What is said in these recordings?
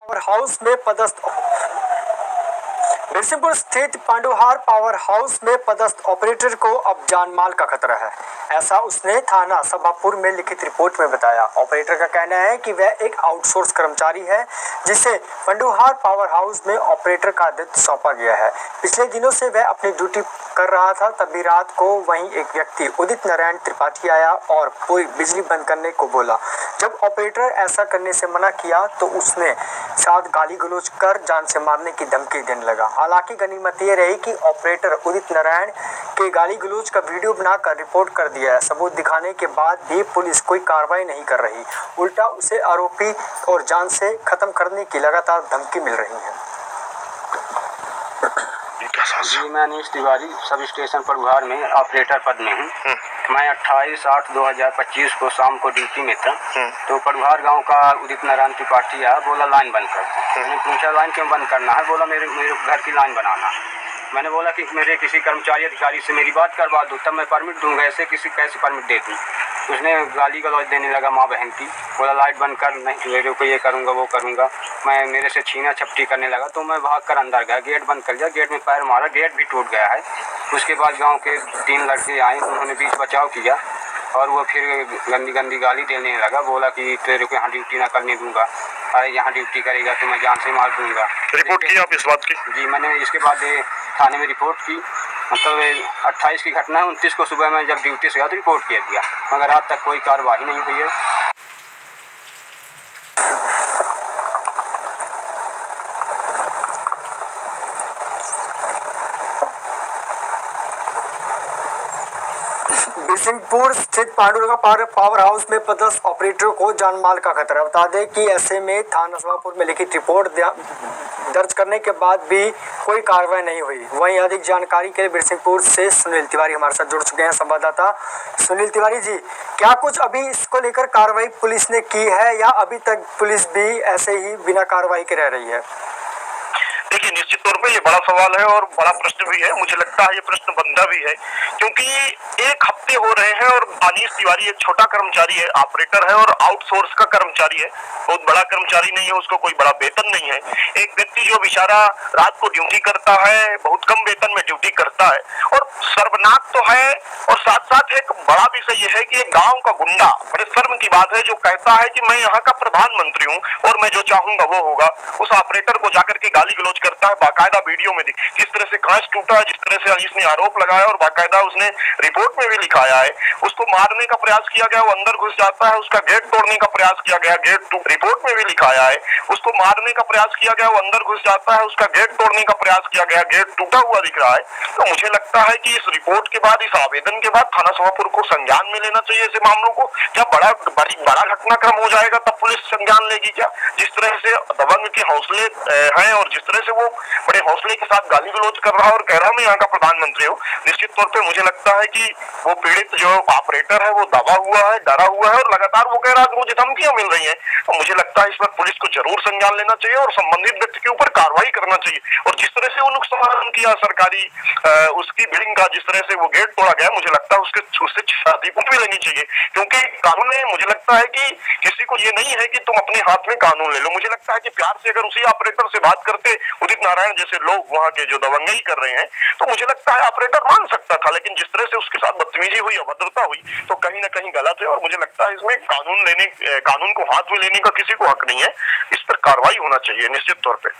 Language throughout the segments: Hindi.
पावर हाउस में पदस्थ बिरसिंहपुर स्थित पांडुहार पावर हाउस में पदस्थ ऑपरेटर को अब जानमाल का खतरा है। ऐसा उसने थाना सभापुर में लिखित रिपोर्ट में बताया। ऑपरेटर का कहना है कि वह एक आउटसोर्स कर्मचारी है जिसे पांडुहार पावर हाउस में ऑपरेटर का दायित्व सौंपा गया है। पिछले दिनों से वह अपनी ड्यूटी कर रहा था, तभी रात को वहीं एक व्यक्ति उदित नारायण त्रिपाठी आया और पूरी बिजली बंद करने को बोला। जब ऑपरेटर ऐसा करने से मना किया तो उसने साथ गाली गलौज कर जान से मारने की धमकी देने लगा। हालांकि गनीमत ये रही कि ऑपरेटर उदित नारायण के गाली गलौज का वीडियो बनाकर रिपोर्ट कर दिया है। सबूत दिखाने के बाद भी पुलिस कोई कार्रवाई नहीं कर रही, उल्टा उसे आरोपी और जान से खत्म करने की लगातार धमकी मिल रही है। जी, मैं अनीश तिवारी सब स्टेशन पांडुहार में ऑपरेटर पद में हूँ। मैं 28/8/2025 को शाम को ड्यूटी में था। तो पांडुहार गांव का उदित नारायण त्रिपाठी आया, बोला लाइन बंद कर दो। मैंने पूछा लाइन क्यों बंद करना है? बोला मेरे घर की लाइन बनाना। मैंने बोला कि मेरे किसी कर्मचारी अधिकारी से मेरी बात करवा दो, तब मैं परमिट दूंगा, ऐसे कैसे परमिट दे दूँ? उसने गाली गलौज देने लगा माँ बहन की। बोला लाइट बंद कर, नहीं मेरे को ये करूँगा वो करूँगा। मैं मेरे से छीना छपटी करने लगा तो मैं भाग कर अंदर गया, गेट बंद कर दिया, गेट में पैर मारा, गेट भी टूट गया है। उसके बाद गांव के 3 लड़के आए, उन्होंने बीच बचाव किया और वो फिर गंदी गाली देने लगा। बोला कि तेरे को यहाँ ड्यूटी ना करने दूंगा, अरे यहाँ ड्यूटी करेगा तो मैं जान से मार दूंगा। रिपोर्ट की आप इस बात की? जी, मैंने इसके बाद थाने में रिपोर्ट की। मतलब 28 की घटना है, 29 को सुबह मैं जब ड्यूटी से गया तो रिपोर्ट किया दिया, मगर आज तक कोई कार्रवाई नहीं हुई है। बिरसिंहपुर स्थित पांडुहार पावर हाउस में पदस्थ ऑपरेटर को जानमाल का खतरा। बता दें कि ऐसे में थाना सभापुर में लिखित रिपोर्ट दर्ज करने के बाद भी कोई कार्रवाई नहीं हुई। वहीं अधिक जानकारी के लिए बिरसिंहपुर से सुनील तिवारी हमारे साथ जुड़ चुके हैं, संवाददाता सुनील तिवारी जी, क्या कुछ अभी इसको लेकर कार्रवाई पुलिस ने की है या अभी तक पुलिस भी ऐसे ही बिना कार्रवाई के रह रही है? देखिए, निश्चित तौर पे ये बड़ा सवाल है और बड़ा प्रश्न भी है। मुझे लगता है ये प्रश्न बनता भी है क्योंकि 1 हफ्ते हो रहे हैं और अनीश तिवारी एक छोटा कर्मचारी है, ऑपरेटर है और आउटसोर्स का कर्मचारी है, बहुत बड़ा कर्मचारी नहीं है, उसको कोई बड़ा वेतन नहीं है। एक व्यक्ति जो बेचारा रात को ड्यूटी करता है, बहुत कम वेतन में ड्यूटी करता है और शर्मनाक तो है और साथ साथ एक बड़ा विषय ये है कि एक गाँव का गुंडा, बड़े शर्म की बात है, जो कहता है कि मैं यहाँ का प्रधानमंत्री हूँ और मैं जो चाहूंगा वो होगा, उस ऑपरेटर को जाकर के गाली गलौज करता है। बाकायदा वीडियो में जिस तरह से कांच टूटा है, जिस तरह से अनीश ने आरोप लगाया और बाकायदा उसने रिपोर्ट में भी लिखाया है, उसको मारने का प्रयास किया गया, वो अंदर घुस जाता है, उसका गेट तोड़ने का प्रयास किया गया, रिपोर्ट में भी लिखाया है, उसको मारने का प्रयास किया गया, वो अंदर घुस जाता है, उसका गेट तोड़ने का प्रयास किया गया, गेट टूटा हुआ दिख रहा है। तो मुझे लगता है कि इस रिपोर्ट के बाद, इस आवेदन के बाद थाना सभापुर को संज्ञान में लेना चाहिए ऐसे मामलों को। जब बड़ा घटनाक्रम हो जाएगा तब पुलिस संज्ञान लेगी क्या? जिस तरह से दबंग के हौसले हैं और जिस तरह से वो बड़े हौसले के साथ गाली गलौज कर रहा है और कह रहा है मैं यहाँ का प्रधानमंत्री हूँ, निश्चित तौर पे मुझे लगता है कि वो पीड़ित जो ऑपरेटर है वो दबा हुआ है, डरा हुआ है और लगातार वो कह रहा है कि मुझे धमकियां मिल रही हैं। तो मुझे लगता है इस पर पुलिस को जरूर संज्ञान लेना चाहिए और संबंधित व्यक्ति के ऊपर कार्रवाई करना चाहिए। और जिस तरह से वो नुकसान किया सरकारी उसकी बिल्डिंग का, जिस तरह से वो गेट तोड़ा गया, मुझे लगता है उससे क्षतिपूर्ति भी लेनी चाहिए क्योंकि कानून में मुझे लगता है कि किसी को ये नहीं है कि तुम अपने हाथ में कानून ले लो। मुझे लगता है कि प्यार से अगर उसी ऑपरेटर से बात करते उदित नारायण जैसे लोग वहां के जो दबंगई कर रहे हैं, तो मुझे लगता है ऑपरेटर मान सकता था, लेकिन जिस तरह से उसके साथ बदतमीजी हुई, अभद्रता हुई, तो कहीं ना कहीं गलत है और मुझे लगता है इसमें कानून को हाथ में लेने का किसी को हक नहीं है। इस पर कार्रवाई होना चाहिए निश्चित तौर पे।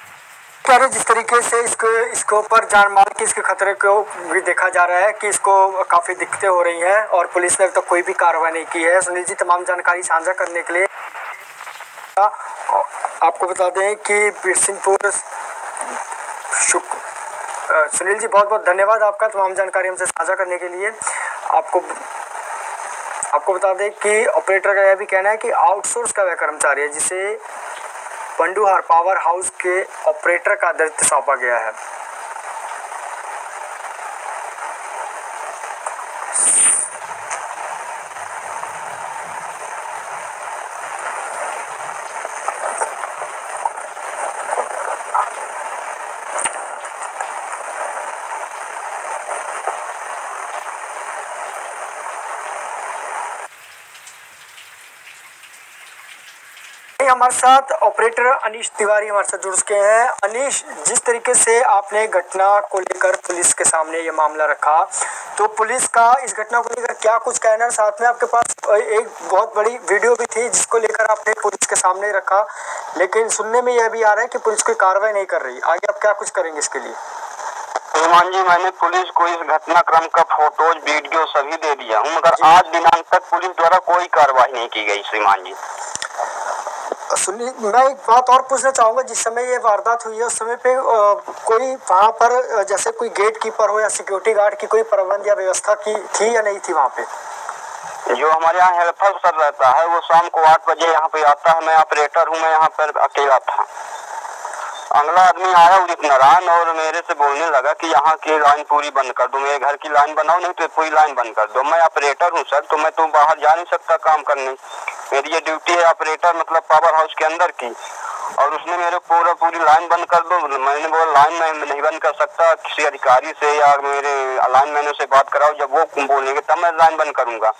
क्या जिस तरीके से इसको ऊपर जान माल के इसके खतरे को भी देखा जा रहा है कि इसको काफ़ी दिक्कतें हो रही हैं और पुलिस ने तो कोई भी कार्रवाई नहीं की है। सुनील जी, तमाम जानकारी साझा करने के लिए आपको बता दें कि बिरसिंहपुर सुनील जी, बहुत बहुत धन्यवाद आपका तमाम जानकारी हमसे साझा करने के लिए। आपको बता दें कि ऑपरेटर का यह भी कहना है कि आउटसोर्स का वह कर्मचारी है जिसे पांडुहार पावर हाउस के ऑपरेटर का दायित्व सौंपा गया है। हमारे साथ ऑपरेटर अनीश तिवारी हमारे साथ जुड़ चुके हैं। अनीश, जिस तरीके से आपने घटना को लेकर पुलिस के सामने ये मामला रखा, तो पुलिस का इस घटना को लेकर क्या कुछ कहना है? साथ में आपके पास एक बहुत बड़ी वीडियो भी थी जिसको लेकर आपने पुलिस के सामने रखा, लेकिन सुनने में यह भी आ रहा है कि पुलिस कोई कार्रवाई नहीं कर रही। आगे आप क्या कुछ करेंगे इसके लिए? श्रीमान जी, मैंने पुलिस को इस घटनाक्रम का फोटोज वीडियो सभी दे दिया हूँ, मगर आज दिनांक तक पुलिस द्वारा कोई कार्रवाई नहीं की गई। श्रीमान जी सुनिए, मैं एक बात और पूछना चाहूँगा। जिस समय ये वारदात हुई है उस समय पे कोई वहाँ पर जैसे कोई गेट कीपर हो या सिक्योरिटी गार्ड की कोई प्रबंध या व्यवस्था की थी या नहीं थी वहाँ पे? जो हमारे यहाँ हेल्पर सर रहता है वो शाम को 8 बजे यहाँ पे आता है। मैं ऑपरेटर हूँ, मैं यहाँ पर अकेला था। अगला आदमी आया उदित नारायण और मेरे से बोलने लगा कि यहाँ की लाइन पूरी बंद कर दो, मेरे घर की लाइन बनाओ, नहीं तो पूरी लाइन बंद कर दो। मैं ऑपरेटर हूँ सर, तो मैं तो बाहर जा नहीं सकता काम करने। मेरी ये ड्यूटी है ऑपरेटर मतलब पावर हाउस के अंदर की, और उसने मेरे पूरी लाइन बंद कर दो। मैंने बोला लाइन मैं नहीं बंद कर सकता, किसी अधिकारी से या मेरे लाइन मैनों से बात कराओ, जब वो बोलेंगे तब मैं लाइन बंद करूंगा।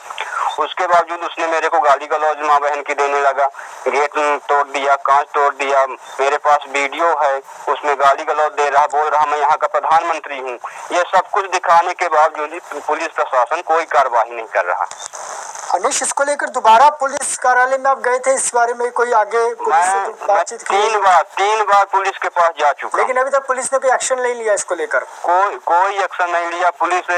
उसके बावजूद उसने मेरे को गाली गलौज माँ बहन की देने लगा, गेट तोड़ दिया, कांच तोड़ दिया। मेरे पास वीडियो है, उसमें गाली गलौज दे रहा, बोल रहा मैं यहाँ का प्रधानमंत्री हूँ। ये सब कुछ दिखाने के बावजूद पुलिस प्रशासन कोई कार्रवाई नहीं कर रहा। अनीश, इसको लेकर दोबारा पुलिस कार्यालय में आप गए थे? इस बारे में कोई आगे पुलिस से बातचीत की? 3 बार पुलिस के पास जा चुका, लेकिन अभी तक पुलिस ने कोई एक्शन नहीं लिया इसको लेकर? कोई एक्शन नहीं लिया। पुलिस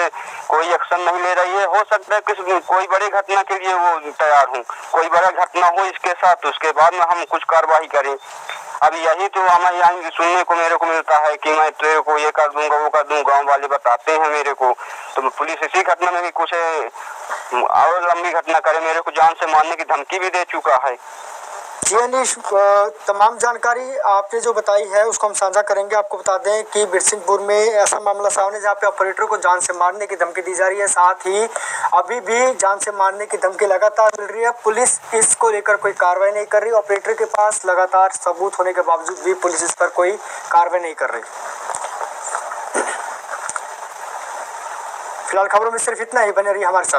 कोई एक्शन नहीं ले रही है। हो सकता है कि कोई बड़ी घटना के लिए वो तैयार हूँ, कोई बड़ा घटना हो इसके साथ, उसके बाद में हम कुछ कार्रवाई करें। अब यही तो हमें यहाँ सुनने को मेरे को मिलता है कि मैं तेरे को ये कर दूंगा, वो कर दूंगा। गाँव वाले बताते हैं मेरे को, तो पुलिस इसी घटना में भी कुछ और लंबी घटना करे, मेरे को जान से मारने की धमकी भी दे चुका है। जी अनीश, तमाम जानकारी आपने जो बताई है उसको हम साझा करेंगे। आपको बता दें कि बिरसिंहपुर में ऐसा मामला सामने जहाँ पे ऑपरेटर को जान से मारने की धमकी दी जा रही है, साथ ही अभी भी जान से मारने की धमकी लगातार मिल रही है। पुलिस इसको लेकर कोई कार्रवाई नहीं कर रही। ऑपरेटर के पास लगातार सबूत होने के बावजूद भी पुलिस इस पर कोई कार्रवाई नहीं कर रही। फिलहाल खबरों में सिर्फ इतना ही। बने रहिए हमारे साथ।